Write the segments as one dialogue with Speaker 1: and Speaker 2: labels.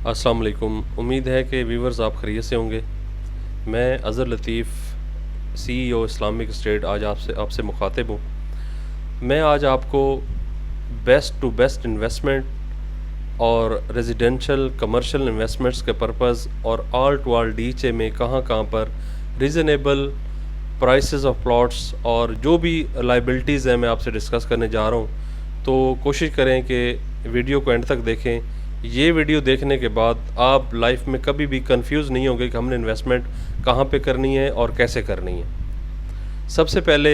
Speaker 1: अस्सलाम वालेकुम। उम्मीद है कि व्यूवर्स आप खैरियत से होंगे। मैं अज़हर लतीफ़, CEO इस्लामिक स्टेट, आज आपसे मुखातिब हूँ। मैं आज आपको बेस्ट टू बेस्ट इन्वेस्टमेंट और रेजिडेंशियल कमर्शियल इन्वेस्टमेंट्स के पर्पज़ और ऑल टू ऑल DHA में कहाँ कहाँ पर रीज़नेबल प्राइसेस ऑफ प्लॉट्स और जो भी लाइबिलिटीज़ हैं मैं आपसे डिस्कस करने जा रहा हूँ। तो कोशिश करें कि वीडियो को एंड तक देखें। ये वीडियो देखने के बाद आप लाइफ में कभी भी कंफ्यूज नहीं होंगे कि हमने इन्वेस्टमेंट कहाँ पे करनी है और कैसे करनी है। सबसे पहले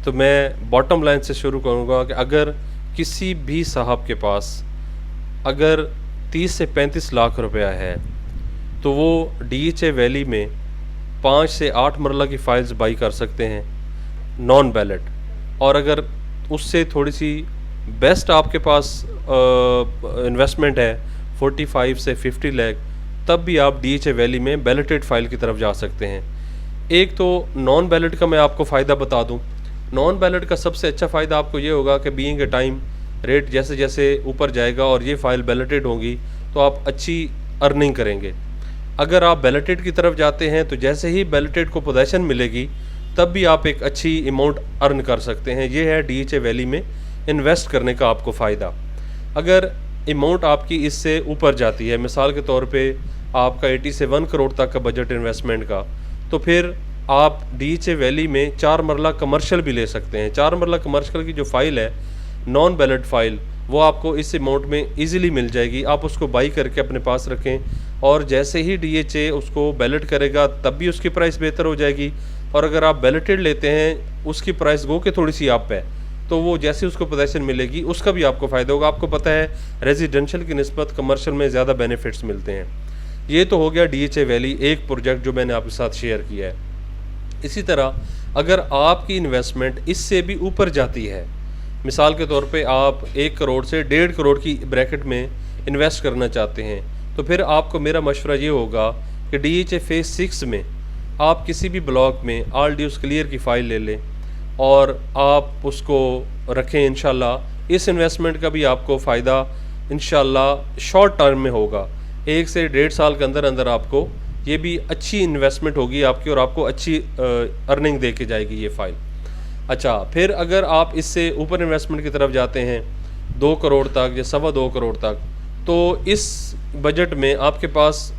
Speaker 1: तो मैं बॉटम लाइन से शुरू करूँगा कि अगर किसी भी साहब के पास अगर 30 से 35 लाख रुपया है तो वो DHA वैली में 5 से 8 मरला की फ़ाइल्स बाई कर सकते हैं नॉन बैलेट। और अगर उससे थोड़ी सी बेस्ट आपके पास इन्वेस्टमेंट है 45 से 50 लाख, तब भी आप DHA वैली में बैलेटेड फ़ाइल की तरफ जा सकते हैं। एक तो नॉन बैलेट का मैं आपको फ़ायदा बता दूं। नॉन बैलेट का सबसे अच्छा फ़ायदा आपको ये होगा कि बीइंग ए टाइम रेट जैसे जैसे ऊपर जाएगा और ये फ़ाइल बैलेटेड होंगी तो आप अच्छी अर्निंग करेंगे। अगर आप बैलेटेड की तरफ जाते हैं तो जैसे ही बैलेटेड को पोजीशन मिलेगी तब भी आप एक अच्छी अमाउंट अर्न कर सकते हैं। ये है DHA वैली में इन्वेस्ट करने का आपको फ़ायदा। अगर अमाउंट आपकी इससे ऊपर जाती है, मिसाल के तौर पे आपका 80 से 1 करोड़ तक का बजट इन्वेस्टमेंट का, तो फिर आप DHA वैली में 4 मरला कमर्शियल भी ले सकते हैं। 4 मरला कमर्शियल की जो फ़ाइल है नॉन बैलेट फ़ाइल, वो आपको इस अमाउंट में ईज़िली मिल जाएगी। आप उसको बाई करके अपने पास रखें और जैसे ही DHA उसको बैलेट करेगा तब भी उसकी प्राइस बेहतर हो जाएगी। और अगर आप बैलेटेड लेते हैं उसकी प्राइस गो के थोड़ी सी आप है, तो वो जैसे उसको पोजीशन मिलेगी उसका भी आपको फ़ायदा होगा। आपको पता है रेजिडेंशियल की निस्बत कमर्शियल में ज़्यादा बेनिफिट्स मिलते हैं। ये तो हो गया DHA वैली, एक प्रोजेक्ट जो मैंने आपके साथ शेयर किया है। इसी तरह अगर आपकी इन्वेस्टमेंट इससे भी ऊपर जाती है, मिसाल के तौर पे आप 1 करोड़ से 1.5 करोड़ की ब्रैकेट में इन्वेस्ट करना चाहते हैं, तो फिर आपको मेरा मशवरा ये होगा कि DHA फेज़ 6 में आप किसी भी ब्लॉक में ऑल ड्यूज़ क्लियर की फ़ाइल ले लें और आप उसको रखें। इंशाल्लाह इस इन्वेस्टमेंट का भी आपको फ़ायदा इंशाल्लाह शॉर्ट टर्म में होगा। 1 से 1.5 साल के अंदर अंदर आपको ये भी अच्छी इन्वेस्टमेंट होगी आपकी और आपको अच्छी अर्निंग दे के जाएगी ये फ़ाइल। अच्छा, फिर अगर आप इससे ऊपर इन्वेस्टमेंट की तरफ जाते हैं 2 करोड़ तक या 2.25 करोड़ तक, तो इस बजट में आपके पास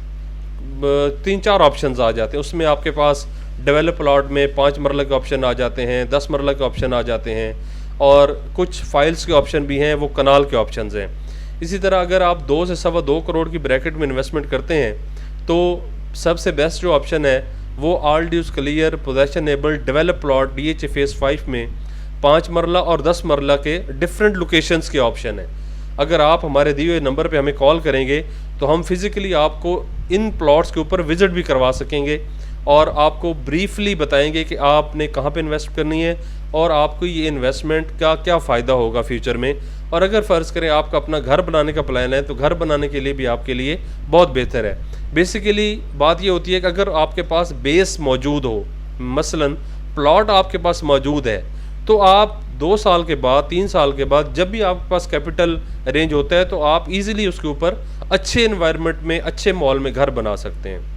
Speaker 1: 3-4 ऑप्शंस आ जाते हैं। उसमें आपके पास डेवलप प्लॉट में 5 मरला के ऑप्शन आ जाते हैं, 10 मरला के ऑप्शन आ जाते हैं और कुछ फाइल्स के ऑप्शन भी हैं, वो कनाल के ऑप्शंस हैं। इसी तरह अगर आप 2 से 2.25 करोड़ की ब्रैकेट में इन्वेस्टमेंट करते हैं तो सबसे बेस्ट जो ऑप्शन है वो all dues clear position able develop plot DHA phase 5 में 5 मरला और 10 मरला के डिफरेंट लोकेशंस के ऑप्शन है। अगर आप हमारे दिए हुए नंबर पे हमें कॉल करेंगे तो हम फिज़िकली आपको इन प्लॉट्स के ऊपर विज़िट भी करवा सकेंगे और आपको ब्रीफली बताएंगे कि आपने कहाँ पे इन्वेस्ट करनी है और आपको ये इन्वेस्टमेंट का क्या फ़ायदा होगा फ्यूचर में। और अगर फ़र्ज़ करें आपका अपना घर बनाने का प्लान है तो घर बनाने के लिए भी आपके लिए बहुत बेहतर है। बेसिकली बात ये होती है कि अगर आपके पास बेस मौजूद हो, मसलन प्लॉट आपके पास मौजूद है, तो आप 2 साल के बाद 3 साल के बाद जब भी आपके पास कैपिटल अरेंज होता है तो आप इजीली उसके ऊपर अच्छे एनवायरनमेंट में अच्छे मॉल में घर बना सकते हैं।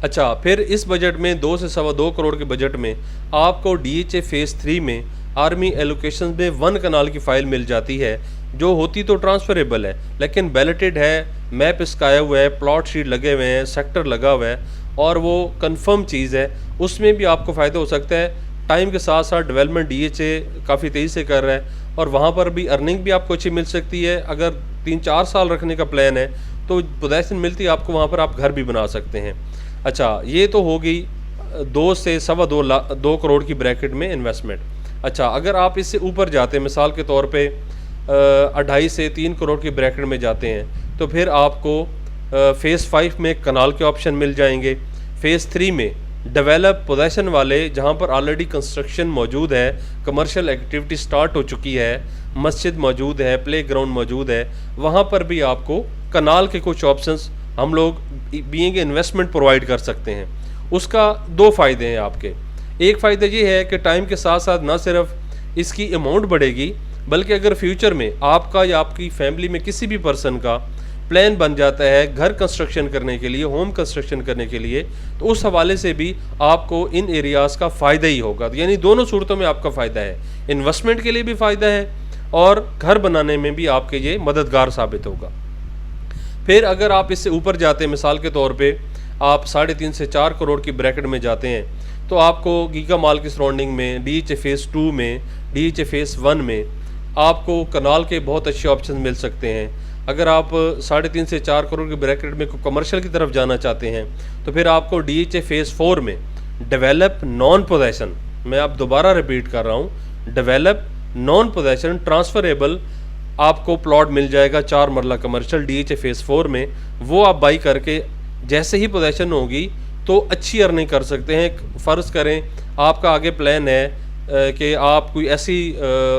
Speaker 1: अच्छा, फिर इस बजट में 2 से 2.25 करोड़ के बजट में आपको DHA फेज़ 3 में आर्मी एलोकेशन में 1 कनाल की फ़ाइल मिल जाती है, जो होती तो ट्रांसफरेबल है लेकिन बैलेटेड है, मैप इसका आया हुआ है, प्लॉट शीट लगे हुए हैं, सेक्टर लगा हुआ है और वो कंफर्म चीज़ है। उसमें भी आपको फ़ायदा हो सकता है। टाइम के साथ साथ डेवलपमेंट DHA काफ़ी तेज़ी से कर रहा है और वहाँ पर भी अर्निंग भी आपको अच्छी मिल सकती है। अगर 3-4 साल रखने का प्लान है तो पोजीशन मिलती है आपको, वहाँ पर आप घर भी बना सकते हैं। अच्छा, ये तो हो गई 2 से 2.25 करोड़ की ब्रैकेट में इन्वेस्टमेंट। अच्छा, अगर आप इससे ऊपर जाते हैं, मिसाल के तौर पे 2.5 से 3 करोड़ की ब्रैकेट में जाते हैं, तो फिर आपको फेज़ 5 में कनाल के ऑप्शन मिल जाएंगे। फेज़ 3 में डेवलप पोजीशन वाले, जहां पर ऑलरेडी कंस्ट्रक्शन मौजूद है, कमर्शियल एक्टिविटी स्टार्ट हो चुकी है, मस्जिद मौजूद है, प्लेग्राउंड मौजूद है, वहां पर भी आपको कनाल के कुछ ऑप्शंस हम लोग बीइंग इन्वेस्टमेंट प्रोवाइड कर सकते हैं। उसका 2 फ़ायदे हैं आपके। एक फ़ायदा ये है कि टाइम के साथ साथ ना सिर्फ इसकी अमाउंट बढ़ेगी, बल्कि अगर फ्यूचर में आपका या आपकी फैमिली में किसी भी पर्सन का प्लान बन जाता है घर कंस्ट्रक्शन करने के लिए, होम कंस्ट्रक्शन करने के लिए, तो उस हवाले से भी आपको इन एरियाज़ का फ़ायदा ही होगा। तो यानी दोनों सूरतों में आपका फ़ायदा है, इन्वेस्टमेंट के लिए भी फ़ायदा है और घर बनाने में भी आपके ये मददगार साबित होगा। फिर अगर आप इससे ऊपर जाते हैं, मिसाल के तौर पे आप 3.5 से 4 करोड़ की ब्रैकेट में जाते हैं, तो आपको गीगा मॉल की सराउंडिंग में DHA फेज़ 2 में, DHA फेज़ 1 में आपको कनाल के बहुत अच्छे ऑप्शन मिल सकते हैं। अगर आप 3.5 से 4 करोड़ की ब्रैकेट में कमर्शियल की तरफ जाना चाहते हैं तो फिर आपको DHA फेज़ 4 में डेवलप नॉन पोजेशन, मैं आप दोबारा रिपीट कर रहा हूँ, डेवलप नॉन पोजेशन ट्रांसफरेबल आपको प्लॉट मिल जाएगा 4 मरला कमर्शियल DHA फेज़ 4 में। वो आप बाई करके जैसे ही पोजेशन होगी तो अच्छी अर्निंग कर सकते हैं। फ़र्ज़ करें आपका आगे प्लान है कि आप कोई ऐसी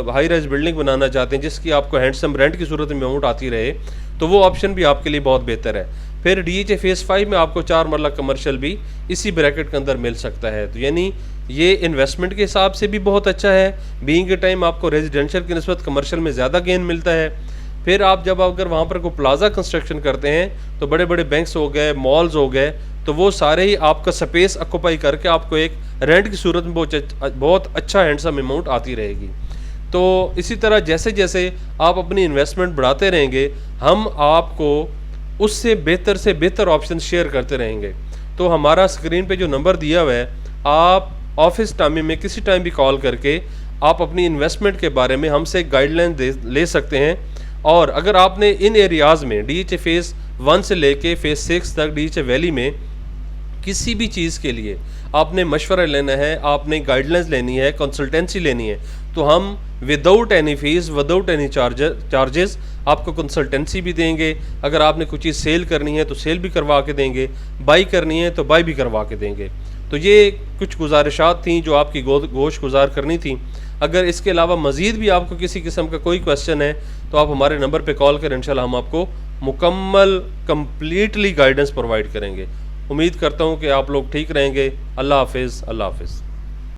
Speaker 1: हाई राइज बिल्डिंग बनाना चाहते हैं जिसकी आपको हैंडसम रेंट की सूरत में अमाउंट आती रहे, तो वो ऑप्शन भी आपके लिए बहुत बेहतर है। फिर DHA फेज़ 5 में आपको 4 मरला कमर्शियल भी इसी ब्रैकेट के अंदर मिल सकता है। तो यानी ये इन्वेस्टमेंट के हिसाब से भी बहुत अच्छा है, बीइंग के टाइम आपको रेजिडेंशियल की निस्बत कमर्शियल में ज़्यादा गेन मिलता है। फिर आप जब अगर वहाँ पर कोई प्लाजा कंस्ट्रक्शन करते हैं तो बड़े बड़े बैंक्स हो गए, मॉल्स हो गए, तो वो सारे ही आपका स्पेस ऑक्यूपाई करके आपको एक रेंट की सूरत में बहुत अच्छा हैंडसम अमाउंट आती रहेगी। तो इसी तरह जैसे जैसे आप अपनी इन्वेस्टमेंट बढ़ाते रहेंगे, हम आपको उससे बेहतर ऑप्शन शेयर करते रहेंगे। तो हमारा स्क्रीन पे जो नंबर दिया हुआ है, आप ऑफिस टाइम में किसी टाइम भी कॉल करके आप अपनी इन्वेस्टमेंट के बारे में हमसे गाइडलाइन ले सकते हैं। और अगर आपने इन एरियाज़ में DHA फेज़ 1 से लेके फेज़ 6 तक DHA वैली में किसी भी चीज़ के लिए आपने मशवरा लेना है, आपने गाइडलाइंस लेनी है, कंसल्टेंसी लेनी है, तो हम without any fees, without any charges आपको कंसल्टेंसी भी देंगे। अगर आपने कुछ चीज़ सेल करनी है तो सेल भी करवा के देंगे, बाई करनी है तो बाई भी करवा के देंगे। तो ये कुछ गुजारिशात थी जो आपकी गोश गुजार करनी थी। अगर इसके अलावा मज़ीद भी आपको किसी किस्म का कोई क्वेश्चन है तो आप हमारे नंबर पे कॉल करें, इंशाल्लाह हम आपको मुकम्मल कम्प्लीटली गाइडेंस प्रोवाइड करेंगे। उम्मीद करता हूँ कि आप लोग ठीक रहेंगे। अल्लाह हाफिज़। अल्लाह हाफिज़।